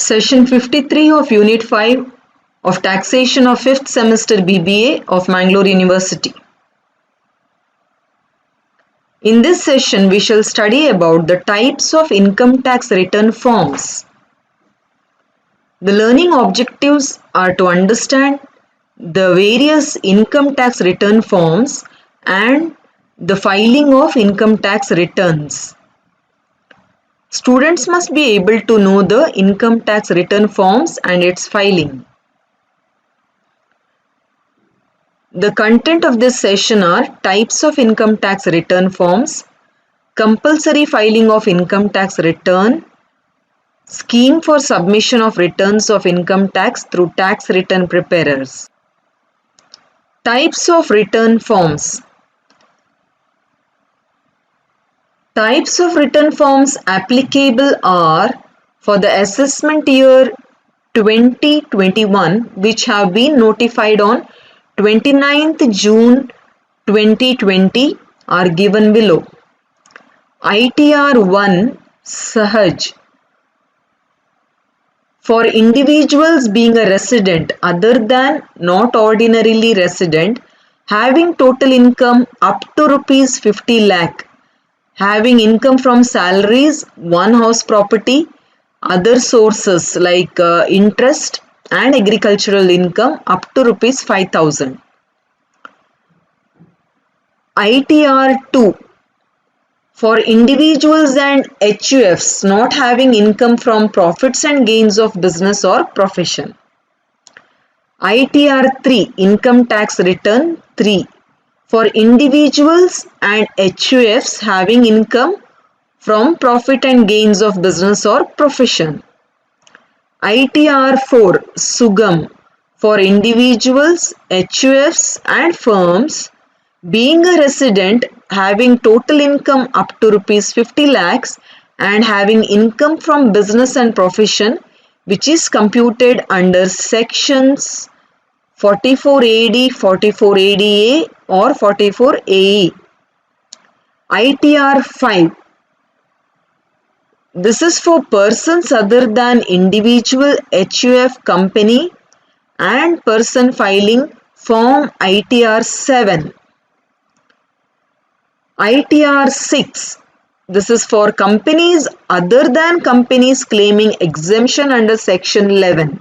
Session 53 of Unit 5 of Taxation of 5th Semester BBA of Mangalore University. In this session, we shall study about the types of income tax return forms. The learning objectives are to understand the various income tax return forms and the filing of income tax returns. Students must be able to know the income tax return forms and its filing. The content of this session are types of income tax return forms, compulsory filing of income tax return, scheme for submission of returns of income tax through tax return preparers. Types of return forms. Types of return forms applicable are for the assessment year 2021 which have been notified on 29th June 2020 are given below. ITR 1 Sahaj for individuals being a resident other than not ordinarily resident having total income up to rupees 50 lakh, having income from salaries, one house property, other sources like interest and agricultural income up to rupees 5,000. ITR 2 for individuals and HUFs not having income from profits and gains of business or profession. ITR 3 income tax return 3 for individuals and HUFs having income from profit and gains of business or profession. ITR 4 Sugam for individuals, HUFs and firms being a resident having total income up to rupees 50 lakhs and having income from business and profession which is computed under sections 44AD, 44ADA or 44AE. ITR 5. This is for persons other than individual HUF company and person filing form ITR 7. ITR 6. This is for companies other than companies claiming exemption under section 11.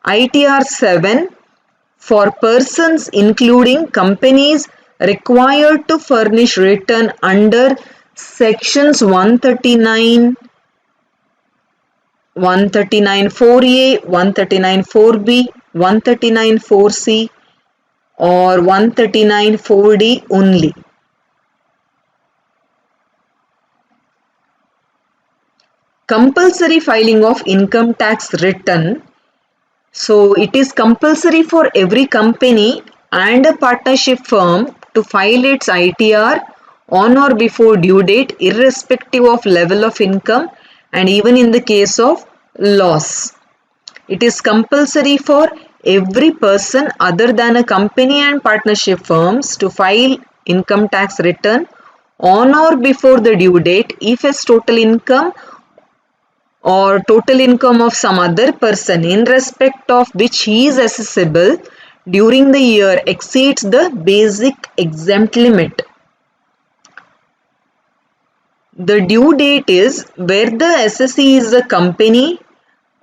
ITR 7 for persons including companies required to furnish return under sections 139, 139.4a, 139.4b, 139.4c or 139.4d only. Compulsory filing of income tax return. So it is compulsory for every company and a partnership firm to file its ITR on or before due date irrespective of level of income and even in the case of loss. It is compulsory for every person other than a company and partnership firms to file income tax return on or before the due date if its total income or total income of some other person in respect of which he is assessable during the year exceeds the basic exempt limit. The due date is where the assessee is a company,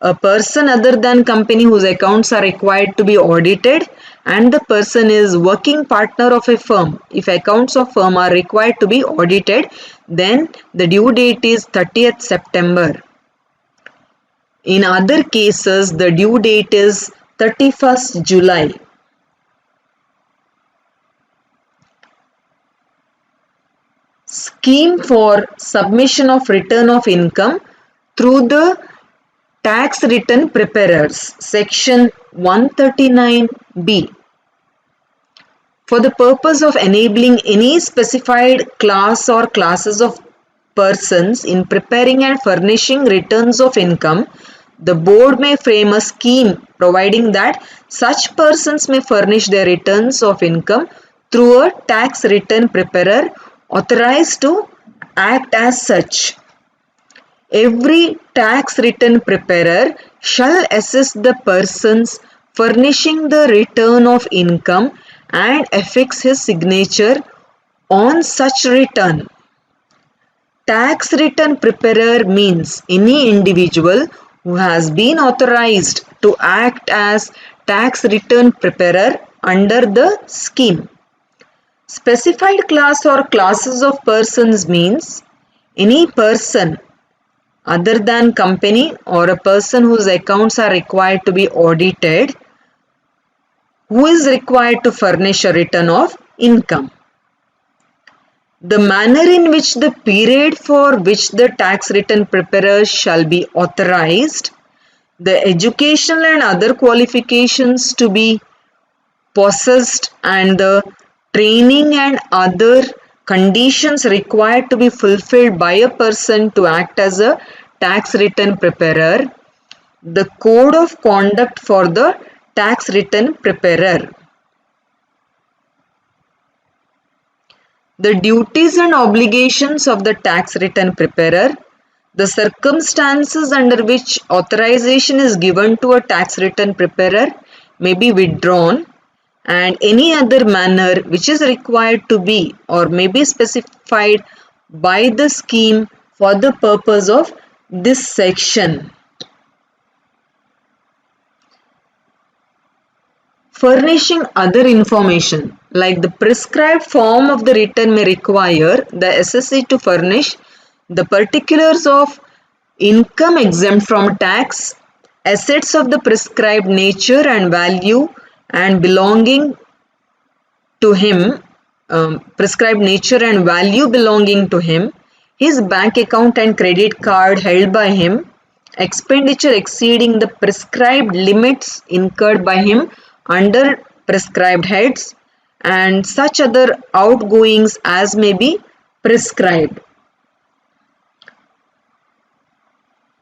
a person other than company whose accounts are required to be audited, and the person is working partner of a firm. If accounts of firm are required to be audited, then the due date is 30th September. In other cases, the due date is 31st July. Scheme for submission of return of income through the tax return preparers, section 139B. For the purpose of enabling any specified class or classes of persons in preparing and furnishing returns of income, the board may frame a scheme providing that such persons may furnish their returns of income through a tax return preparer authorized to act as such. Every tax return preparer shall assess the persons furnishing the return of income and affix his signature on such return. Tax return preparer means any individual who has been authorized to act as tax return preparer under the scheme. Specified class or classes of persons means any person other than company or a person whose accounts are required to be audited who is required to furnish a return of income. The manner in which the period for which the tax return preparer shall be authorized, the educational and other qualifications to be possessed and the training and other conditions required to be fulfilled by a person to act as a tax return preparer, the code of conduct for the tax return preparer. The duties and obligations of the tax return preparer, the circumstances under which authorization is given to a tax return preparer may be withdrawn, and any other manner which is required to be or may be specified by the scheme for the purpose of this section. Furnishing other information like the prescribed form of the return may require the assessee to furnish the particulars of income exempt from tax, assets of the prescribed nature and value and belonging to him, prescribed nature and value belonging to him, his bank account and credit card held by him, expenditure exceeding the prescribed limits incurred by him under prescribed heads, and such other outgoings as may be prescribed.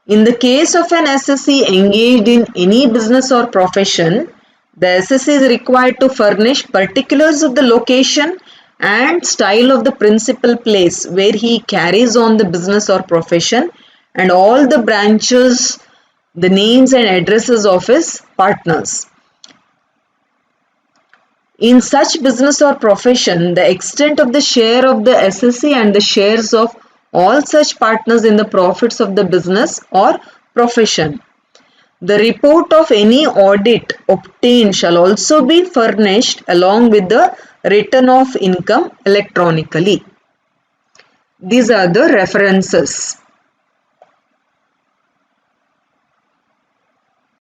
In the case of an assessee engaged in any business or profession, the assessee is required to furnish particulars of the location and style of the principal place where he carries on the business or profession and all the branches, the names and addresses of his partners. In such business or profession, the extent of the share of the assessee and the shares of all such partners in the profits of the business or profession. The report of any audit obtained shall also be furnished along with the return of income electronically. These are the references.